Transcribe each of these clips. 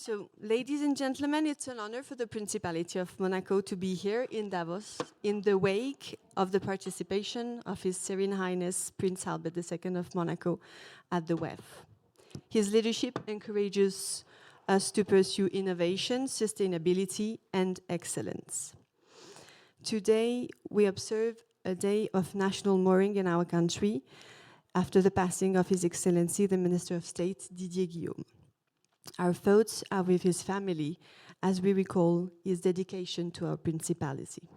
So, ladies and gentlemen, it's an honor for the Principality of Monaco to be here in Davos in the wake of the participation of His Serene Highness Prince Albert II of Monaco at the WEF. His leadership encourages us to pursue innovation, sustainability, and excellence. Today, we observe a day of national mourning in our country after the passing of His Excellency, the Minister of State, Didier Guillaume. Our thoughts are with his family as we recall his dedication to our principality.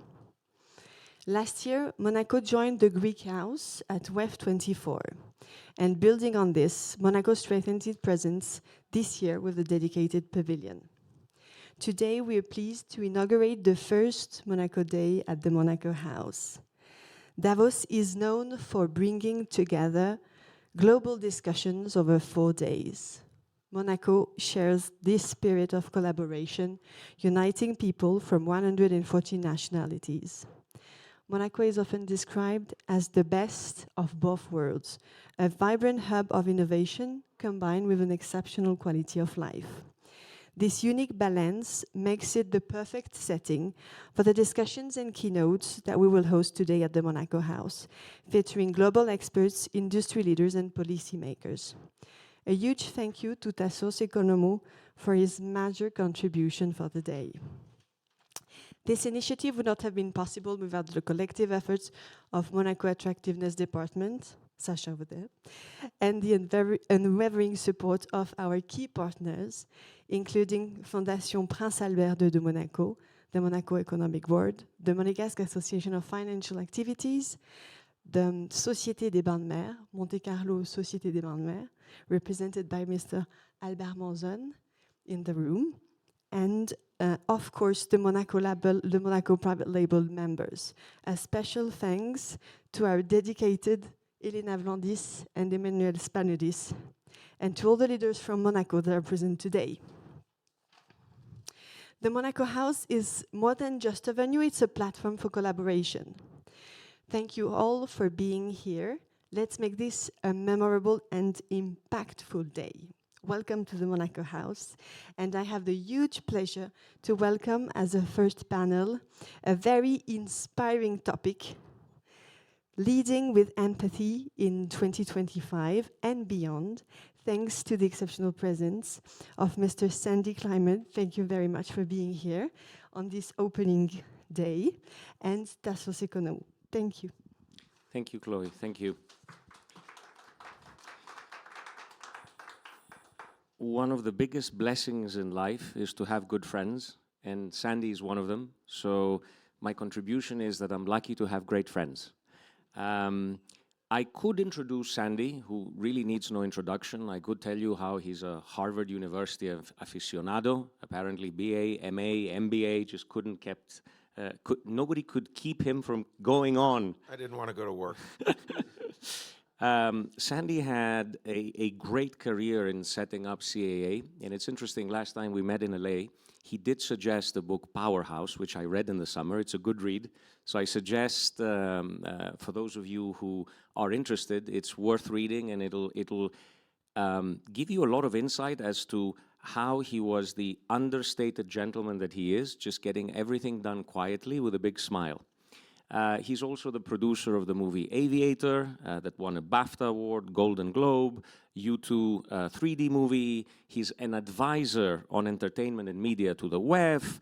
Last year, Monaco joined the Greek House at WEF 24. And building on this, Monaco strengthened its presence this year with a dedicated pavilion. Today, we are pleased to inaugurate the first Monaco Day at the Monaco House. Davos is known for bringing together global discussions over 4 days. Monaco shares this spirit of collaboration, uniting people from 140 nationalities. Monaco is often described as the best of both worlds, a vibrant hub of innovation combined with an exceptional quality of life. This unique balance makes it the perfect setting for the discussions and keynotes that we will host today at the Monaco House, featuring global experts, industry leaders, and policymakers. A huge thank you to Anastasios Economou for his major contribution for the day. This initiative would not have been possible without the collective efforts of Monaco Attractiveness Department, Sacha over there, and the unwavering support of our key partners, including Fondation Prince Albert II de Monaco, the Monaco Economic Board, the Monégasque Association of Financial Activities, the Société des Bains de Mer, Monte Carlo Société des Bains de Mer, represented by Mr. Albert Manzon in the room, and of course the Monaco Private Label members. A special thanks to our dedicated Elena Vlandis and Emmanuel Spanudis, and to all the leaders from Monaco that are present today. The Monaco House is more than just a venue, it's a platform for collaboration. Thank you all for being here. Let's make this a memorable and impactful day. Welcome to the Monaco House. And I have the huge pleasure to welcome as a first panel a very inspiring topic, leading with empathy in 2025 and beyond, thanks to the exceptional presence of Mr. Sandy Climan. Thank you very much for being here on this opening day, and Anastasios Economou. Thank you. Thank you, Chloe. Thank you. One of the biggest blessings in life is to have good friends, and Sandy is one of them. So my contribution is that I'm lucky to have great friends. I could introduce Sandy, who really needs no introduction. I could tell you how he's a Harvard University aficionado, apparently BA, MA, MBA, just couldn't kept... nobody could keep him from going on. I didn't want to go to work. Sandy had a great career in setting up CAA, and it's interesting, last time we met in LA, he did suggest the book Powerhouse, which I read in the summer. It's a good read. So I suggest, for those of you who are interested, it's worth reading, and it'll give you a lot of insight as to how he was the understated gentleman that he is, just getting everything done quietly with a big smile. He's also the producer of the movie Aviator, that won a BAFTA award, Golden Globe, U2 3D movie. He's an advisor on entertainment and media to the WEF.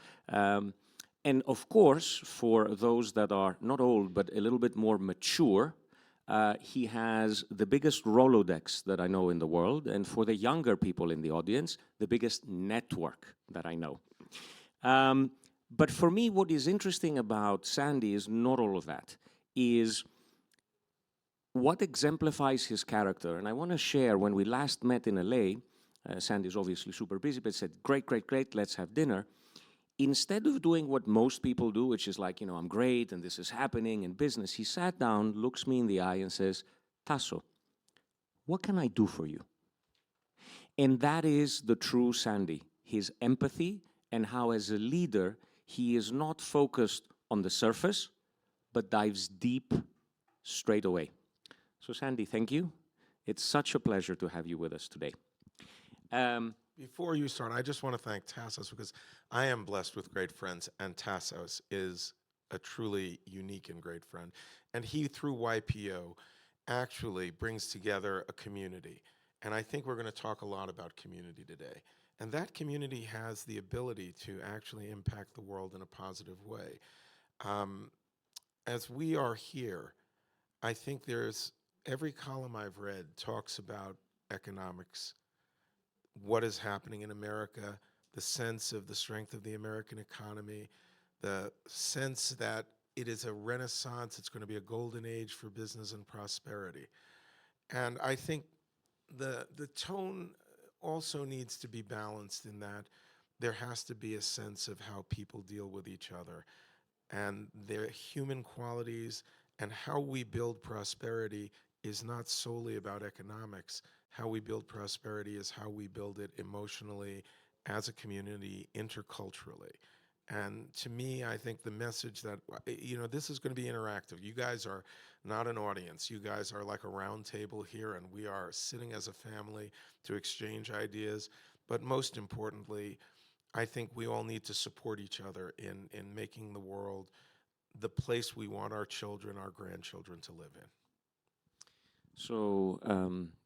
And of course, for those that are not old, but a little bit more mature, he has the biggest Rolodex that I know in the world, and for the younger people in the audience, the biggest network that I know. But for me, what is interesting about Sandy is not all of that, is what exemplifies his character. And I want to share, when we last met in LA, Sandy's obviously super busy, but said, great, great, great, let's have dinner. Instead of doing what most people do, which is like, you know, I'm great and this is happening in business, he sat down, looks me in the eye and says, Tasso, what can I do for you? And that is the true Sandy, his empathy, and how as a leader, he is not focused on the surface, but dives deep straight away. So Sandy, thank you. It's such a pleasure to have you with us today. Before you start, I just want to thank Tassos because I am blessed with great friends, and Tassos is a truly unique and great friend. And he, through YPO, actually brings together a community. And I think we're going to talk a lot about community today. And that community has the ability to actually impact the world in a positive way. As we are here, I think there's every column I've read talks about economics, what is happening in America, the sense of the strength of the American economy, the sense that it is a renaissance, it's going to be a golden age for business and prosperity. And I think the tone also needs to be balanced in that there has to be a sense of how people deal with each other and their human qualities, and how we build prosperity is not solely about economics. How we build prosperity is how we build it emotionally, as a community, interculturally. And to me, I think the message that, this is going to be interactive. You guys are not an audience. You guys are like a round table here, and we are sitting as a family to exchange ideas. But most importantly, I think we all need to support each other in making the world the place we want our children, our grandchildren to live in. So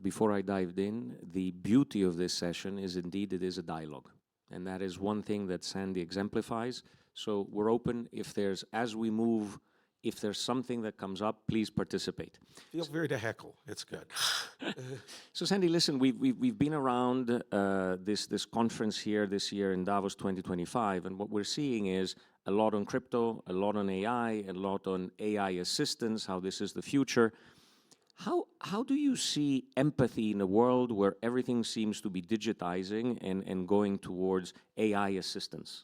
before I dived in, the beauty of this session is indeed it is a dialogue. And that is one thing that Sandy exemplifies. So we're open. If there's, as we move, if there's something that comes up, please participate. Feel free to heckle. It's good. So Sandy, listen, we've been around this conference here this year in Davos 2025, and what we're seeing is a lot on crypto, a lot on AI, a lot on AI assistance, how this is the future. How do you see empathy in a world where everything seems to be digitizing and going towards AI assistance?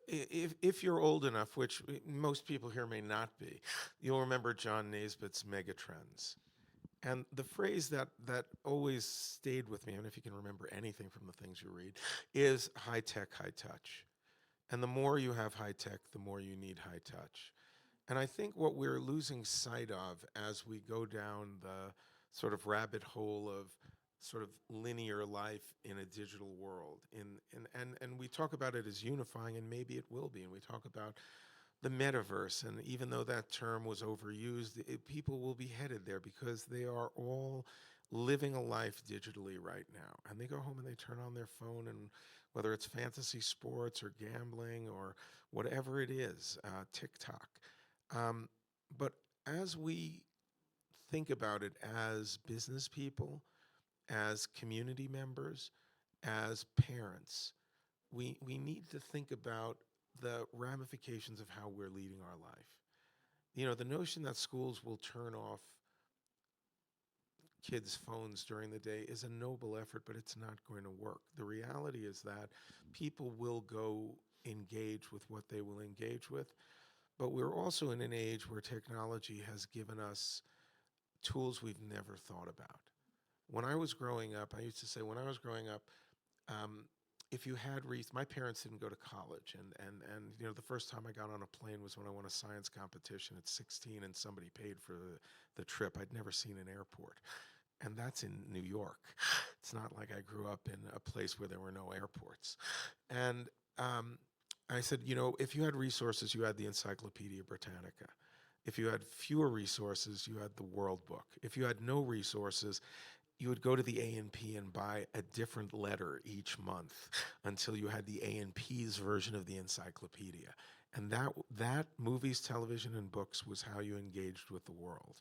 If you're old enough, which most people here may not be, you'll remember John Naisbitt's Megatrends. And the phrase that always stayed with me, and if you can remember anything from the things you read, is high tech, high touch. And the more you have high tech, the more you need high touch. And I think what we're losing sight of as we go down the sort of rabbit hole of sort of linear life in a digital world, and we talk about it as unifying, and maybe it will be, and we talk about the metaverse, and even though that term was overused, people will be headed there because they are all living a life digitally right now. And they go home and they turn on their phone, and whether it's fantasy sports or gambling or whatever it is, TikTok. But as we think about it as business people, as community members, as parents, we need to think about the ramifications of how we're leading our life. You know, the notion that schools will turn off kids' phones during the day is a noble effort, but it's not going to work. The reality is that people will go engage with what they will engage with, but we're also in an age where technology has given us tools we've never thought about. When I was growing up, I used to say, when I was growing up, if you had my parents didn't go to college, and you know, the first time I got on a plane was when I won a science competition at 16, and somebody paid for the trip. I'd never seen an airport, and that's in New York. It's not like I grew up in a place where there were no airports. And I said, you know, if you had resources, you had the Encyclopedia Britannica. If you had fewer resources, you had the World Book. If you had no resources, you would go to the A&P and buy a different letter each month until you had the A&P's version of the encyclopedia. And that movies, television, and books was how you engaged with the world.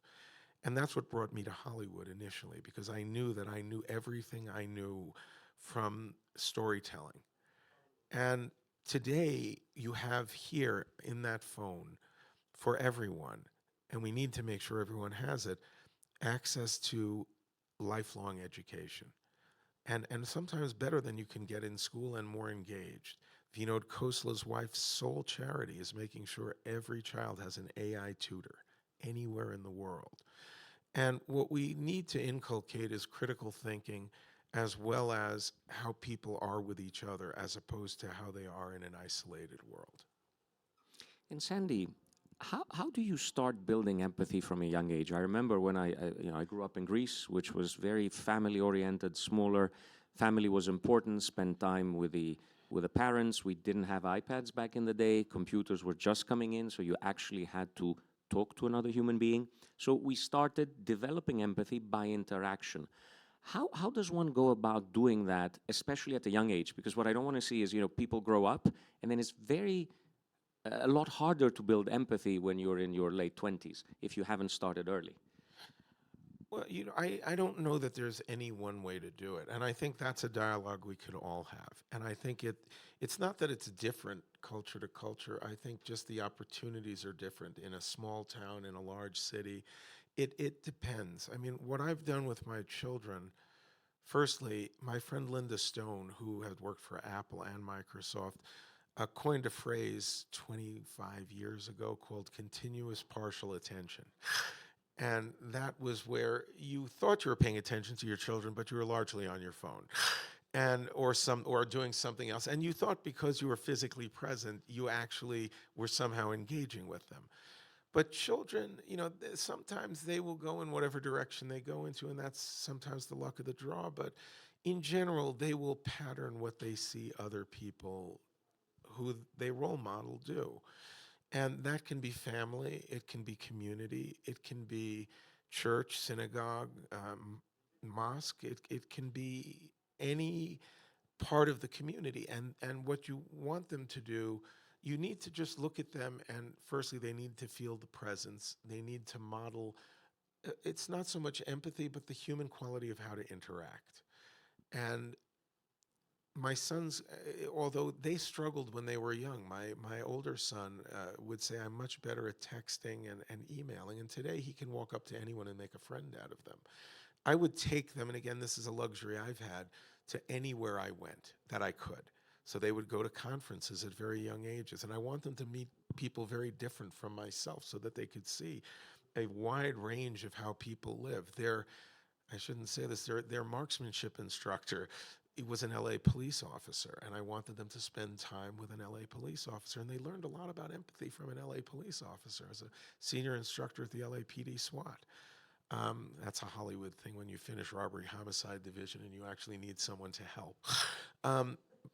And that's what brought me to Hollywood initially, because I knew that I knew everything I knew from storytelling. And today, you have here in that phone, for everyone, and we need to make sure everyone has it, access to lifelong education. And sometimes better than you can get in school and more engaged. Vinod Khosla's wife's sole charity is making sure every child has an AI tutor anywhere in the world. And what we need to inculcate is critical thinking, as well as how people are with each other, as opposed to how they are in an isolated world. And Sandy, how do you start building empathy from a young age? I remember when I grew up in Greece, which was very family-oriented, smaller. family was important, spend time with the parents. We didn't have iPads back in the day. Computers were just coming in, so you actually had to talk to another human being. So we started developing empathy by interaction. How does one go about doing that, especially at a young age? Because what I don't want to see is, people grow up, and then it's a lot harder to build empathy when you're in your late 20s if you haven't started early. Well, I don't know that there's any one way to do it. And I think that's a dialogue we could all have. And I think it's not that it's different culture to culture. I think just the opportunities are different in a small town, in a large city. It depends. I mean, what I've done with my children, firstly, my friend Linda Stone, who had worked for Apple and Microsoft, coined a phrase 25 years ago called continuous partial attention. And that was where you thought you were paying attention to your children, but you were largely on your phone or doing something else. And you thought because you were physically present, you actually were somehow engaging with them. But children, sometimes they will go in whatever direction they go into, and that's sometimes the luck of the draw. But in general, they will pattern what they see other people who they role model do. And that can be family, it can be community, it can be church, synagogue, mosque, it can be any part of the community. And what you want them to do, you need to just look at them, and firstly, they need to feel the presence. They need to model, it's not so much empathy, but the human quality of how to interact. And my sons, although they struggled when they were young, my older son would say, I'm much better at texting and emailing. And today he can walk up to anyone and make a friend out of them. I would take them, and again, this is a luxury I've had, to anywhere I went that I could. So they would go to conferences at very young ages. And I want them to meet people very different from myself so that they could see a wide range of how people live. I shouldn't say this, their marksmanship instructor, he was an LA police officer, and I wanted them to spend time with an LA police officer, and they learned a lot about empathy from an LA police officer as a senior instructor at the LAPD SWAT. That's a Hollywood thing when you finish robbery homicide division and you actually need someone to help.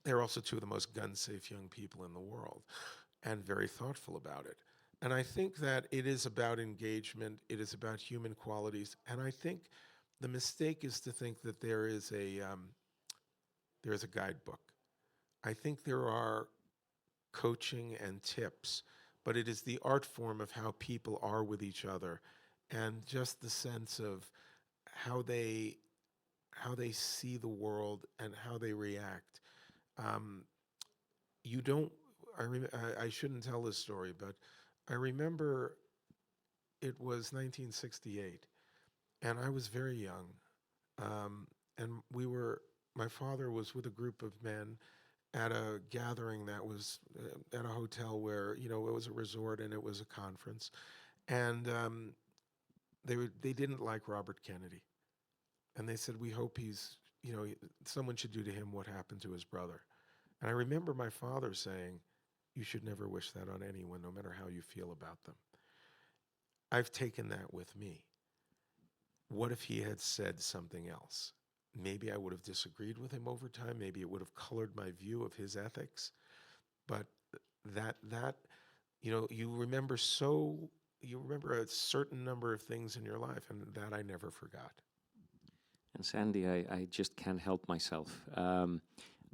They're also two of the most gun-safe young people in the world, and very thoughtful about it. And I think that it is about engagement, it is about human qualities, and I think the mistake is to think that there is a guidebook. I think there are coaching and tips, but it is the art form of how people are with each other, and just the sense of how they see the world and how they react. You don't. I shouldn't tell this story, but I remember it was 1968, and I was very young, and my father was with a group of men at a gathering that was at a hotel where, it was a resort and it was a conference. And they didn't like Robert Kennedy. And they said, we hope someone should do to him what happened to his brother. And I remember my father saying, you should never wish that on anyone, no matter how you feel about them. I've taken that with me. What if he had said something else? Maybe I would have disagreed with him over time. Maybe it would have colored my view of his ethics. But you remember a certain number of things in your life, and that I never forgot. And Sandy, I just can't help myself.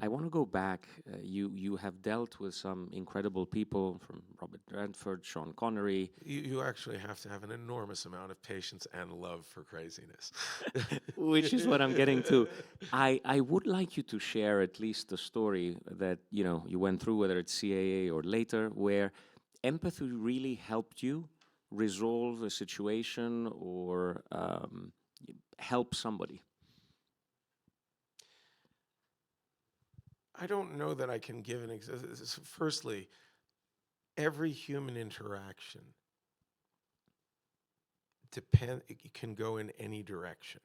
I want to go back. You have dealt with some incredible people, from Robert Redford, Sean Connery. You actually have to have an enormous amount of patience and love for craziness. Which is what I'm getting to. I would like you to share at least the story that you went through, whether it's CAA or later, where empathy really helped you resolve a situation or help somebody. I don't know that I can give an example. Firstly, every human interaction it can go in any direction.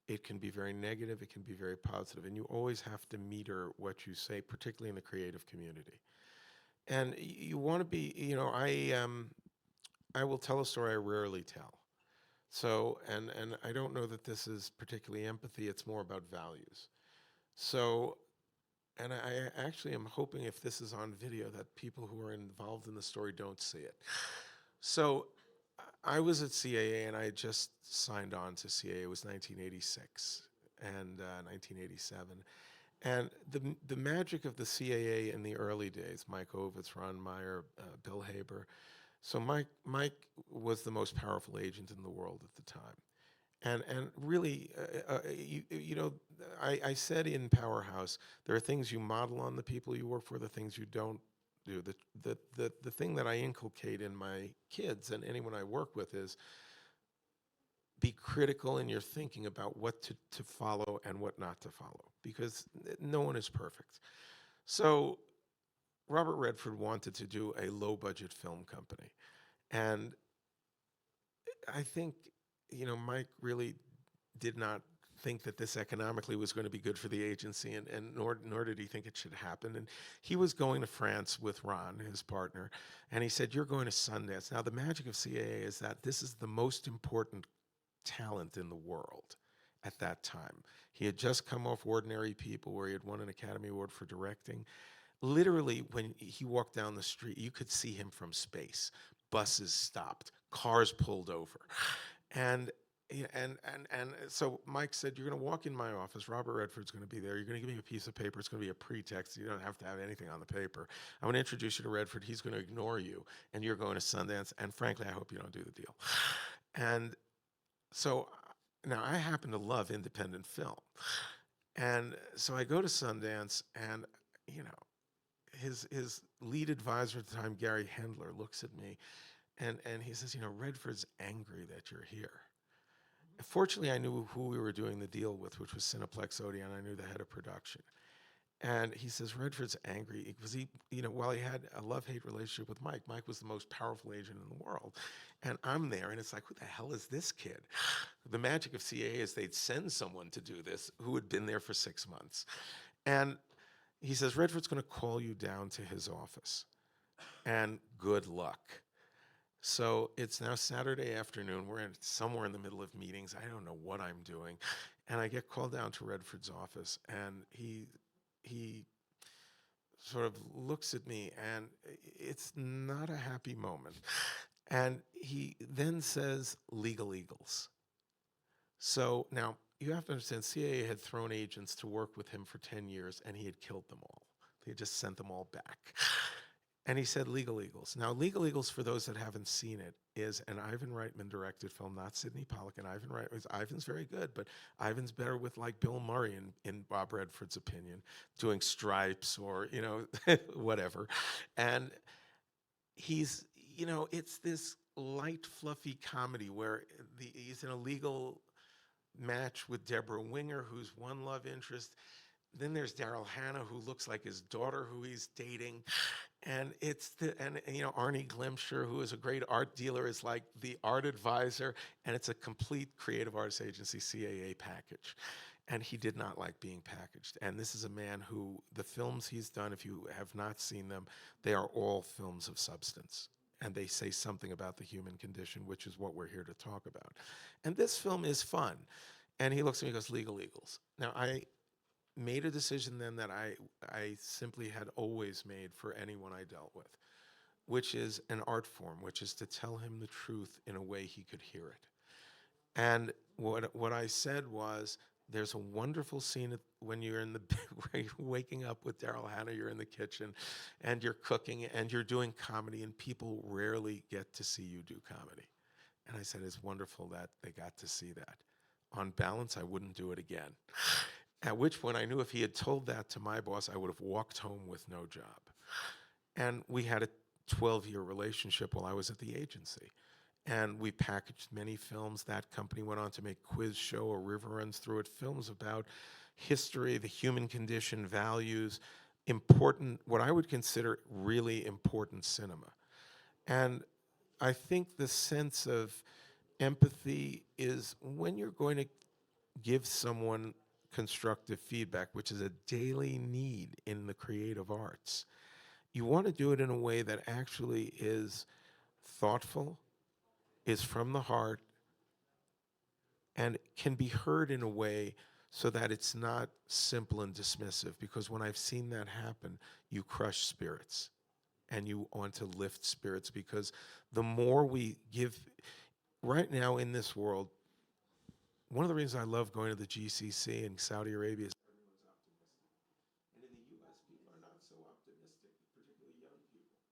It can be very negative, it can be very positive, and you always have to meter what you say, particularly in the creative community. And you want to be, I will tell a story I rarely tell. So, and I don't know that this is particularly empathy, it's more about values. So, and I actually am hoping if this is on video that people who are involved in the story don't see it. So I was at CAA and I had just signed on to CAA. It was 1986 and 1987. And the magic of the CAA in the early days, Mike Ovitz, Ron Meyer, Bill Haber. So Mike was the most powerful agent in the world at the time. And really, you know, I said in Powerhouse, there are things you model on the people you work for, the things you don't do. The thing that I inculcate in my kids and anyone I work with is be critical in your thinking about what to follow and what not to follow, because no one is perfect. So Robert Redford wanted to do a low-budget film company. And I think, you know, Mike really did not think that this economically was going to be good for the agency, and nor did he think it should happen. And he was going to France with Ron, his partner, and he said, "You're going to Sundance." Now, the magic of CAA is that this is the most important talent in the world at that time. He had just come off Ordinary People, where he had won an Academy Award for directing. Literally, when he walked down the street, you could see him from space. Buses stopped, cars pulled over. And so Mike said, "You're going to walk in my office. Robert Redford's going to be there. You're going to give me a piece of paper. It's going to be a pretext. You don't have to have anything on the paper. I'm going to introduce you to Redford. He's going to ignore you, and you're going to Sundance. And frankly, I hope you don't do the deal." And so now I happen to love independent film. And so I go to Sundance, and, you know, his lead advisor at the time, Gary Hendler, looks at me and he says, "You know, Redford's angry that you're here." Fortunately, I knew who we were doing the deal with, which was Cineplex Odeon. I knew the head of production. And he says, "Redford's angry because he, you know, while he had a love-hate relationship with Mike, Mike was the most powerful agent in the world." And I'm there, and it's like, who the hell is this kid? The magic of CAA is they'd send someone to do this who had been there for 6 months. And he says, "Redford's going to call you down to his office. And good luck." So it's now Saturday afternoon. We're somewhere in the middle of meetings. I don't know what I'm doing. And I get called down to Redford's office, and he sort of looks at me, and it's not a happy moment. And he then says, "Legal Eagles." So now you have to understand, CAA had thrown agents to work with him for 10 years, and he had killed them all. They had just sent them all back. And he said, "Legal Eagles." Now, Legal Eagles, for those that haven't seen it, is an Ivan Reitman-directed film, not Sidney Pollack. And Ivan's very good, but Ivan's better with, like, Bill Murray, in Bob Redford's opinion, doing Stripes or, you know, whatever. And he's, you know, it's this light, fluffy comedy where he's in a legal match with Deborah Winger, who's one love interest. Then there's Daryl Hannah, who looks like his daughter, who he's dating. And you know, Arnie Glimsher, who is a great art dealer, is like the art advisor. And it's a complete creative artist agency, CAA package. And he did not like being packaged. And this is a man who, the films he's done, if you have not seen them, they are all films of substance. And they say something about the human condition, which is what we're here to talk about. And this film is fun. And he looks at me and goes, "Legal Eagles." Now, I made a decision then that I simply had always made for anyone I dealt with, which is an art form, which is to tell him the truth in a way he could hear it. And what I said was, there's a wonderful scene when you're in the where you're waking up with Daryl Hannah, you're in the kitchen, and you're cooking, and you're doing comedy, and people rarely get to see you do comedy. And I said, it's wonderful that they got to see that. On balance, I wouldn't do it again. At which point I knew if he had told that to my boss, I would have walked home with no job. And we had a 12-year relationship while I was at the agency. And we packaged many films. That company went on to make Quiz Show, A River Runs Through It, films about history, the human condition, values, important, what I would consider really important cinema. And I think the sense of empathy is when you're going to give someone constructive feedback, which is a daily need in the creative arts, you want to do it in a way that actually is thoughtful, is from the heart, and can be heard in a way so that it's not simple and dismissive. Because when I've seen that happen, you crush spirits and you want to lift spirits, because the more we give right now in this world, one of the reasons I love going to the GCC in Saudi Arabia is everyone's optimistic. And in the US, people are not so optimistic, particularly young people.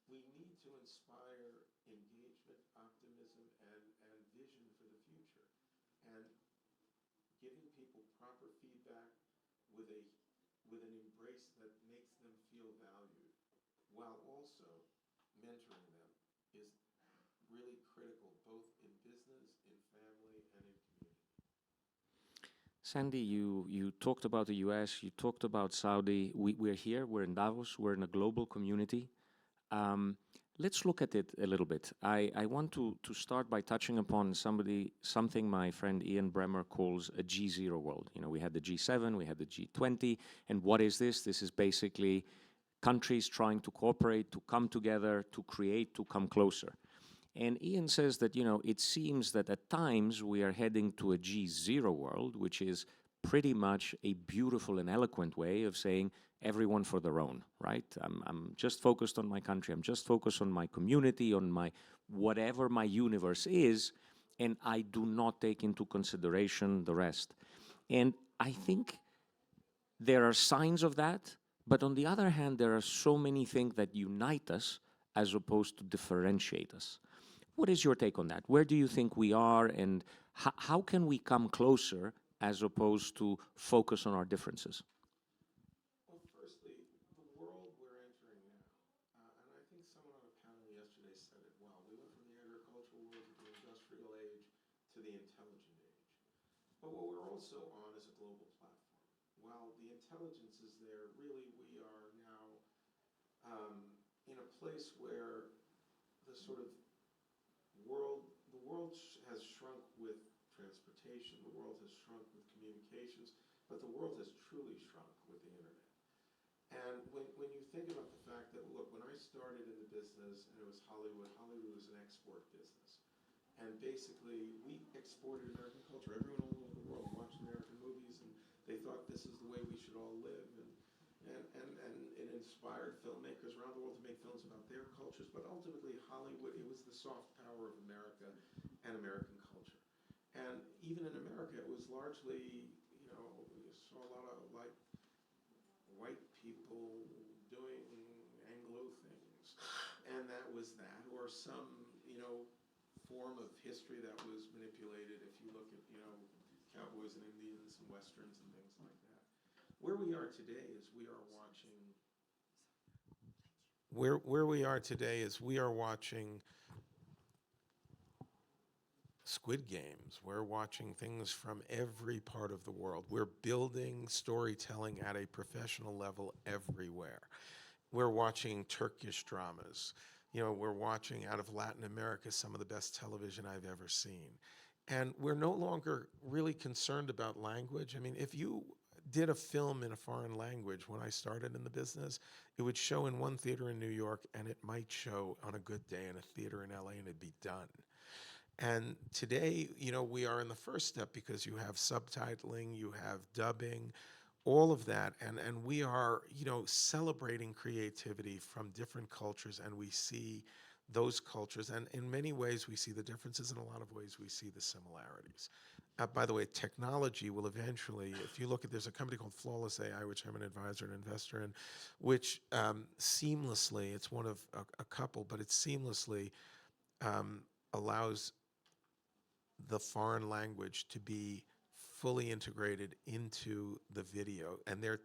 We need to inspire engagement, optimism, and vision for the future. And giving people proper feedback with with an embrace that makes them feel valued, while also mentoring them, is really critical, both in business, in family, and in community. Sandy, you talked about the US, you talked about Saudi. We're here, we're in Davos, we're in a global community. Let's look at it a little bit. I want to start by touching upon something my friend Ian Bremmer calls a G0 world. You know, we had the G7, we had the G20, and what is this? This is basically countries trying to cooperate, to come together, to create, to come closer. And Ian says that, you know, it seems that at times we are heading to a G0 world, which is pretty much a beautiful and eloquent way of saying everyone for their own, right? I'm just focused on my country, I'm just focused on my community, on my whatever my universe is, and I do not take into consideration the rest. And I think there are signs of that, but on the other hand, there are so many things that unite us as opposed to differentiate us. What is your take on that? Where do you think we are, and how can we come closer as opposed to focus on our differences? Well, firstly, the world we're entering now, and I think someone on a panel yesterday said it well. We went from the agricultural world to the industrial age to the intelligent age. But what we're also on is a global platform. While the intelligence is there, really we are now in a place where the sort of the world has shrunk with transportation, the world has shrunk with communications, but the world has truly shrunk with the internet. And when you think about the fact that, look, when I started in the business and it was Hollywood was an export business. And basically, we exported American culture. Everyone all over the world watched American movies, and they thought this is the way we should all live. And it inspired filmmakers around the world to make films about their cultures. But ultimately, Hollywood, it was the soft power of America and American culture. And even in America, it was largely, you know, you saw a lot of like white people doing Anglo things, and that was that, or some, you know, form of history that was manipulated. If you look at, you know, cowboys and Indians and westerns and things like that. Where we are today is we are watching. Where we are today is we are watching Squid Games. We're watching things from every part of the world. We're building storytelling at a professional level everywhere. We're watching Turkish dramas. You know, we're watching out of Latin America some of the best television I've ever seen. And we're no longer really concerned about language. I mean, if you did a film in a foreign language when I started in the business, it would show in one theater in New York, and it might show on a good day in a theater in LA, and it'd be done. And today, you know, we are in the first step because you have subtitling, you have dubbing, all of that. And we are, you know, celebrating creativity from different cultures, and we see those cultures. And in many ways, we see the differences. In a lot of ways, we see the similarities. By the way, technology will eventually, if you look at, there's a company called Flawless AI, which I'm an advisor and investor in, which seamlessly, it's one of a couple, but it seamlessly allows the foreign language to be fully integrated into the video. And their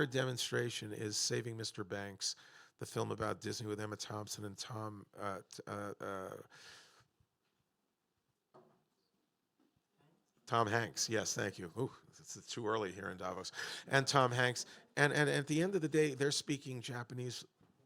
demonstration is Saving Mr. Banks, the film about Disney with Emma Thompson and Tom Hanks. Yes, thank you. Ooh, it's too early here in Davos. And Tom Hanks. And at the end of the day, they're speaking Japanese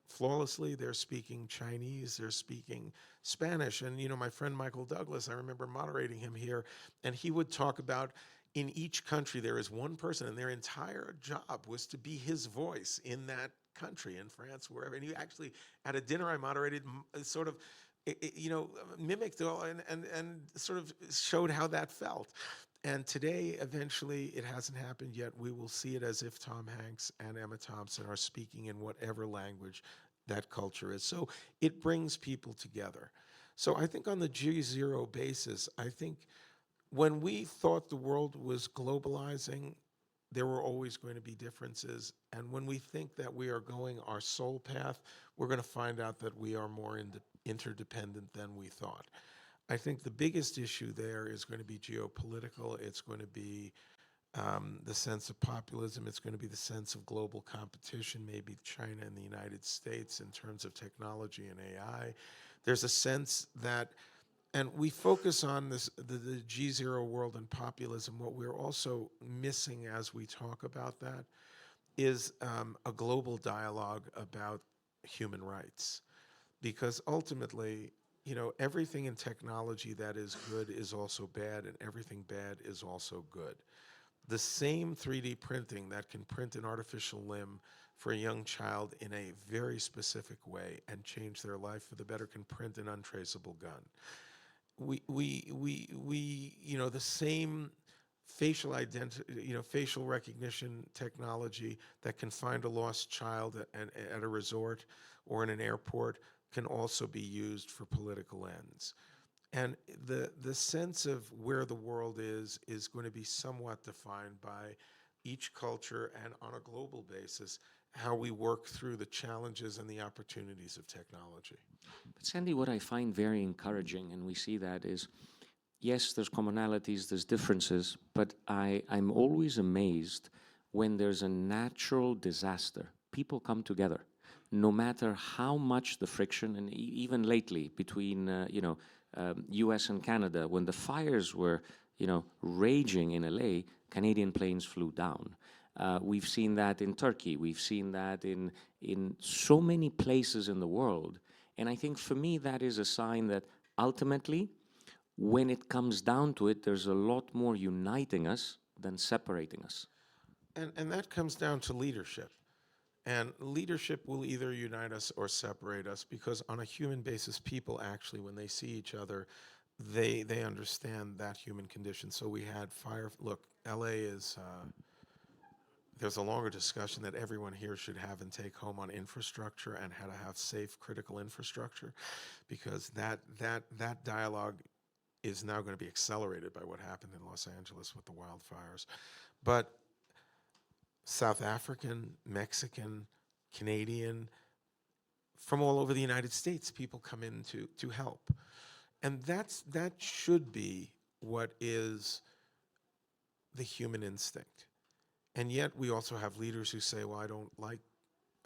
flawlessly. They're speaking Chinese. They're speaking Spanish. And, you know, my friend Michael Douglas, I remember moderating him here, and he would talk about in each country there is one person, and their entire job was to be his voice in that country, in France, wherever. And he actually, at a dinner I moderated, sort of, you know, mimicked all and sort of showed how that felt. And today, eventually, it hasn't happened yet. We will see it as if Tom Hanks and Emma Thompson are speaking in whatever language that culture is. So it brings people together. So I think on the G0 basis, I think when we thought the world was globalizing, there were always going to be differences. And when we think that we are going our soul path, we're going to find out that we are more interdependent than we thought. I think the biggest issue there is going to be geopolitical. It's going to be the sense of populism. It's going to be the sense of global competition, maybe China and the United States in terms of technology and AI. There's a sense that, and we focus on this, the G0 world and populism. What we're also missing as we talk about that is a global dialogue about human rights. Because ultimately, everything in technology that is good is also bad, and everything bad is also good. The same 3D printing that can print an artificial limb for a young child in a very specific way and change their life for the better can print an untraceable gun. The same facial identity, facial recognition technology that can find a lost child at a resort or in an airport can also be used for political ends. And the sense of where the world is going to be somewhat defined by each culture and on a global basis, how we work through the challenges and the opportunities of technology. But Sandy, what I find very encouraging, and we see that, is yes, there's commonalities, there's differences, but I'm always amazed when there's a natural disaster. People come together, no matter how much the friction, and even lately between, US and Canada, when the fires were, raging in LA, Canadian planes flew down. We've seen that in Turkey. We've seen that in so many places in the world. And I think for me, that is a sign that ultimately, when it comes down to it, there's a lot more uniting us than separating us. And that comes down to leadership. And leadership will either unite us or separate us, because on a human basis, people actually, when they see each other, they understand that human condition. So we had fire. Look, LA is, there's a longer discussion that everyone here should have and take home on infrastructure and how to have safe, critical infrastructure, because that dialogue is now going to be accelerated by what happened in Los Angeles with the wildfires. But South African, Mexican, Canadian, from all over the United States, people come in to help. And that should be what is the human instinct. And yet we also have leaders who say, well, I don't like,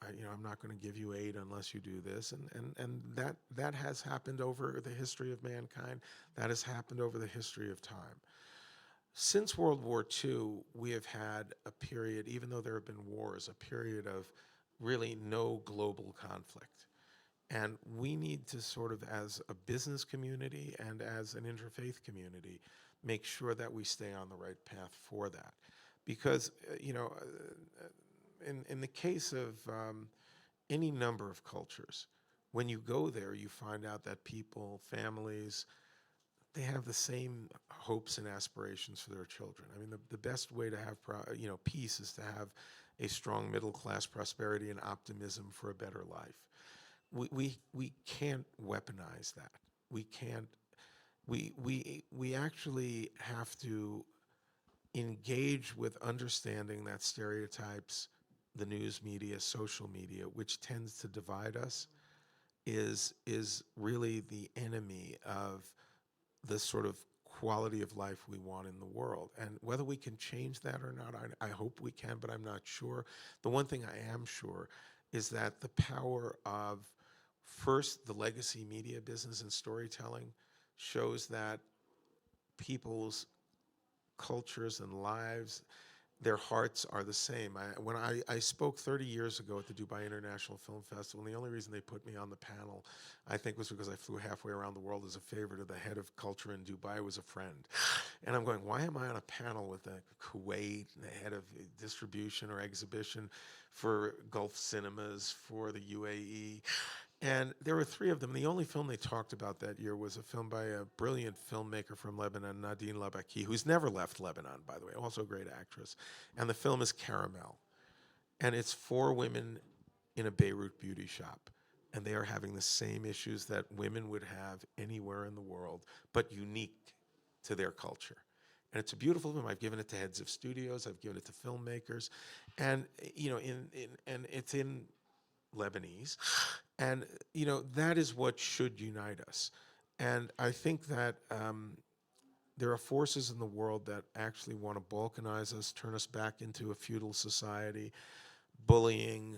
I'm not going to give you aid unless you do this. And that has happened over the history of mankind. That has happened over the history of time. Since World War II, we have had a period, even though there have been wars, a period of really no global conflict. And we need to sort of, as a business community and as an interfaith community, make sure that we stay on the right path for that. Because, in the case of any number of cultures, when you go there, you find out that people, families, they have the same hopes and aspirations for their children. I mean, the best way to have peace is to have a strong middle class, prosperity, and optimism for a better life. We can't weaponize that. We can't. We actually have to engage with understanding that stereotypes, the news media, social media, which tends to divide us, is really the enemy of the sort of quality of life we want in the world. And whether we can change that or not, I hope we can, but I'm not sure. The one thing I am sure is that the power of, first, the legacy media business and storytelling shows that people's cultures and lives, their hearts are the same. When I spoke 30 years ago at the Dubai International Film Festival, and the only reason they put me on the panel, I think, was because I flew halfway around the world as a favor to the head of culture in Dubai, was a friend. And I'm going, why am I on a panel with the Kuwait and the head of distribution or exhibition for Gulf Cinemas, for the UAE? And there were three of them. The only film they talked about that year was a film by a brilliant filmmaker from Lebanon, Nadine Labaki, who's never left Lebanon, by the way, also a great actress. And the film is Caramel. And it's 4 women in a Beirut beauty shop. And they are having the same issues that women would have anywhere in the world, but unique to their culture. And it's a beautiful film. I've given it to heads of studios. I've given it to filmmakers. And, and it's in Lebanese. And, that is what should unite us. And I think that there are forces in the world that actually want to balkanize us, turn us back into a feudal society, bullying,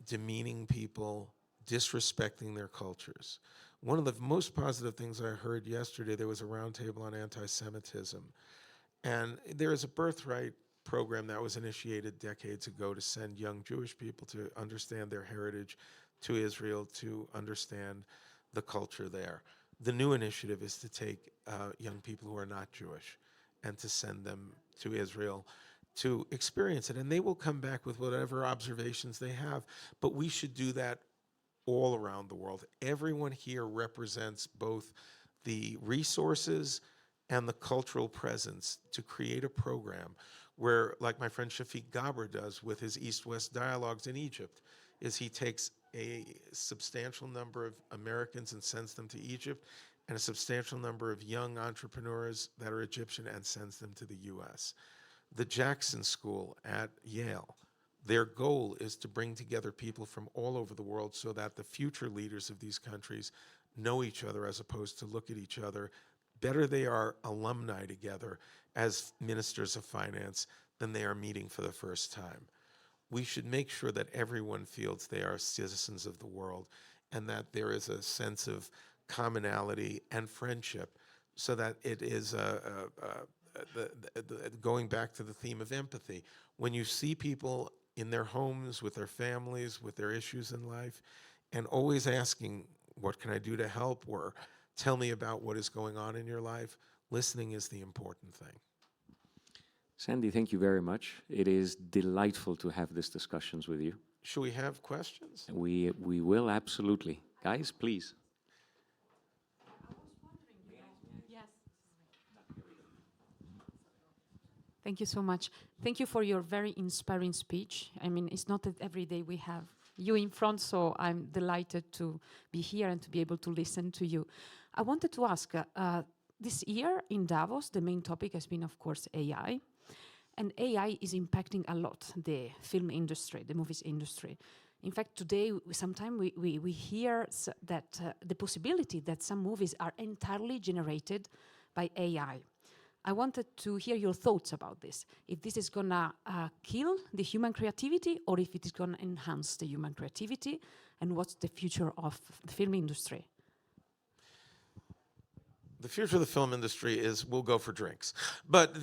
demeaning people, disrespecting their cultures. One of the most positive things I heard yesterday, there was a roundtable on anti-Semitism. And there is a birthright program that was initiated decades ago to send young Jewish people to understand their heritage to Israel, to understand the culture there. The new initiative is to take young people who are not Jewish and to send them to Israel to experience it. And they will come back with whatever observations they have. But we should do that all around the world. Everyone here represents both the resources and the cultural presence to create a program where, like my friend Shafiq Gabr does with his East-West dialogues in Egypt, is he takes a substantial number of Americans and sends them to Egypt, and a substantial number of young entrepreneurs that are Egyptian and sends them to the US. The Jackson School at Yale, their goal is to bring together people from all over the world so that the future leaders of these countries know each other as opposed to look at each other. Better they are alumni together as ministers of finance than they are meeting for the first time. We should make sure that everyone feels they are citizens of the world and that there is a sense of commonality and friendship so that it is going back to the theme of empathy. When you see people in their homes, with their families, with their issues in life, and always asking, what can I do to help? Or tell me about what is going on in your life. Listening is the important thing. Sandy, thank you very much. It is delightful to have these discussions with you. Should we have questions? We will, absolutely. Guys, please. Thank you so much. Thank you for your very inspiring speech. I mean, it's not that every day we have you in front, so I'm delighted to be here and to be able to listen to you. I wanted to ask, this year in Davos, the main topic has been, of course, AI. And AI is impacting a lot the film industry, the movies industry. In fact, today, sometimes we hear that the possibility that some movies are entirely generated by AI. I wanted to hear your thoughts about this. If this is gonna kill the human creativity or if it is gonna enhance the human creativity, and what's the future of the film industry? The future of the film industry is we'll go for drinks. But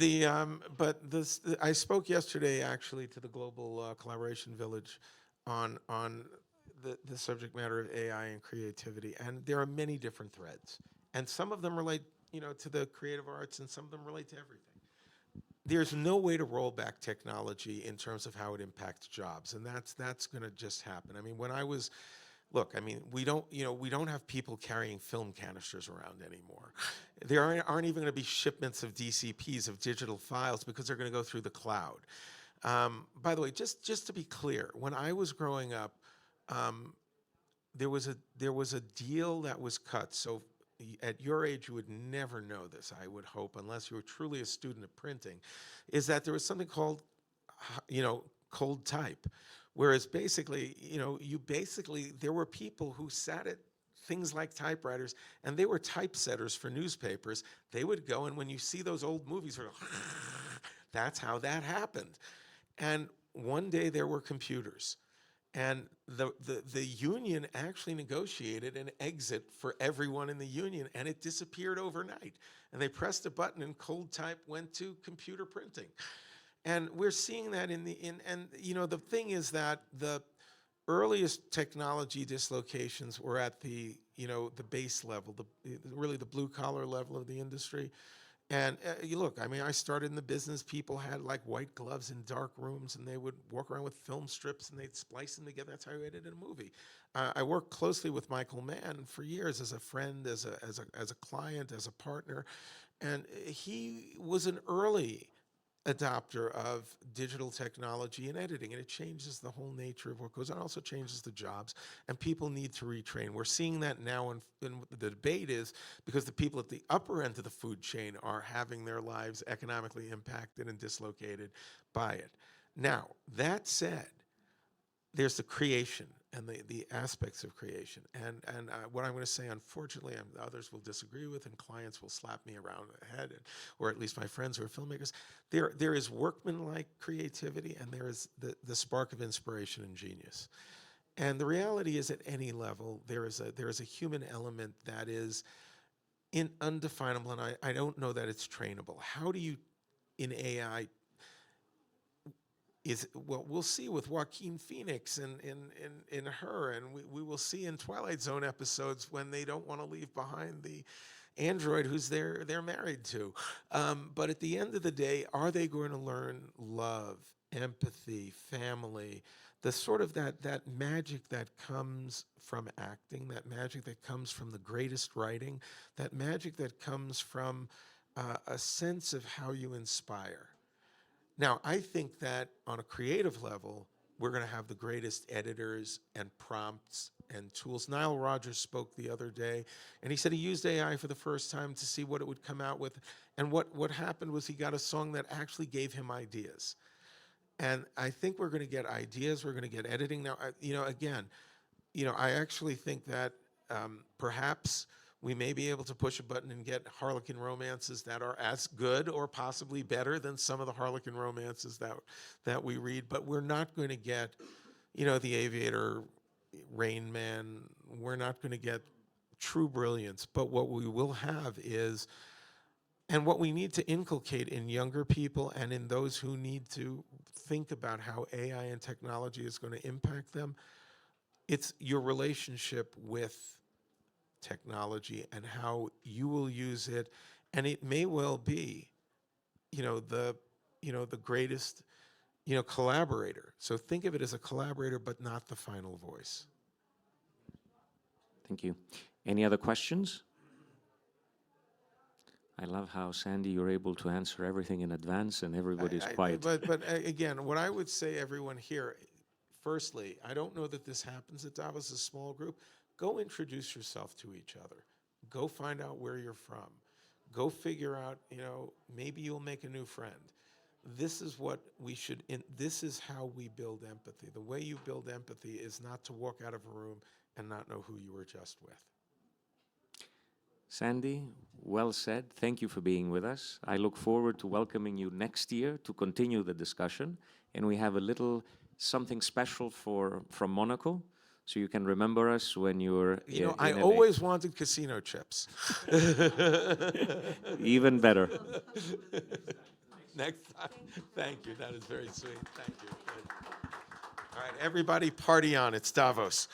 I spoke yesterday actually to the Global Collaboration Village on the subject matter of AI and creativity, and there are many different threads, and some of them relate, to the creative arts, and some of them relate to everything. There's no way to roll back technology in terms of how it impacts jobs, and that's going to just happen. I mean, when I was Look, I mean, we don't have people carrying film canisters around anymore. There aren't even going to be shipments of DCPs, of digital files, because they're going to go through the cloud. By the way, just to be clear, when I was growing up, there was a deal that was cut. So at your age, you would never know this, I would hope, unless you were truly a student of printing, is that there was something called, cold type. Whereas basically, there were people who sat at things like typewriters, and they were typesetters for newspapers. They would go, and when you see those old movies, that's how that happened. And one day there were computers, and the union actually negotiated an exit for everyone in the union, and it disappeared overnight. And they pressed a button, and cold type went to computer printing. And we're seeing that and the thing is that the earliest technology dislocations were at the base level, really the blue collar level of the industry. And you look, I mean, I started in the business. People had like white gloves in dark rooms, and they would walk around with film strips, and they'd splice them together. That's how you edited a movie. I worked closely with Michael Mann for years as a friend, as a client, as a partner, and he was an early adopter of digital technology and editing, and it changes the whole nature of what goes on. It also changes the jobs, and people need to retrain. We're seeing that now, and the debate is because the people at the upper end of the food chain are having their lives economically impacted and dislocated by it. Now, that said, there's the creation and the aspects of creation. And what I'm going to say, unfortunately, others will disagree with, and clients will slap me around the head, or at least my friends who are filmmakers. There is workmanlike creativity, and there is the spark of inspiration and genius. And the reality is, at any level, there is a human element that is undefinable, and I don't know that it's trainable. How do you, in AI, well, we'll see with Joaquin Phoenix in Her, and we will see in Twilight Zone episodes when they don't want to leave behind the android who's they're married to. But at the end of the day, are they going to learn love, empathy, family, the sort of that magic that comes from acting, that magic that comes from the greatest writing, that magic that comes from a sense of how you inspire? Now, I think that on a creative level, we're going to have the greatest editors and prompts and tools. Nile Rodgers spoke the other day, and he said he used AI for the first time to see what it would come out with. And what happened was he got a song that actually gave him ideas. And I think we're going to get ideas. We're going to get editing. Now, I actually think that perhaps we may be able to push a button and get Harlequin romances that are as good or possibly better than some of the Harlequin romances that we read. But we're not going to get, The Aviator, Rain Man. We're not going to get true brilliance. But what we will have is, and what we need to inculcate in younger people and in those who need to think about how AI and technology is going to impact them, it's your relationship with technology and how you will use it. And it may well be, the greatest, collaborator. So think of it as a collaborator, but not the final voice. Thank you. Any other questions? I love how, Sandy, you're able to answer everything in advance and everybody's quiet. But again, what I would say, everyone here, firstly, I don't know that this happens at Davos, a small group. Go introduce yourself to each other. Go find out where you're from. Go figure out, maybe you'll make a new friend. This is what we should, this is how we build empathy. The way you build empathy is not to walk out of a room and not know who you were just with. Sandy, well said. Thank you for being with us. I look forward to welcoming you next year to continue the discussion. And we have a little something special from Monaco, so you can remember us when you're I always wanted casino chips. Even better. Next time. Thank you. That is very sweet. Thank you. All right, everybody, party on. It's Davos.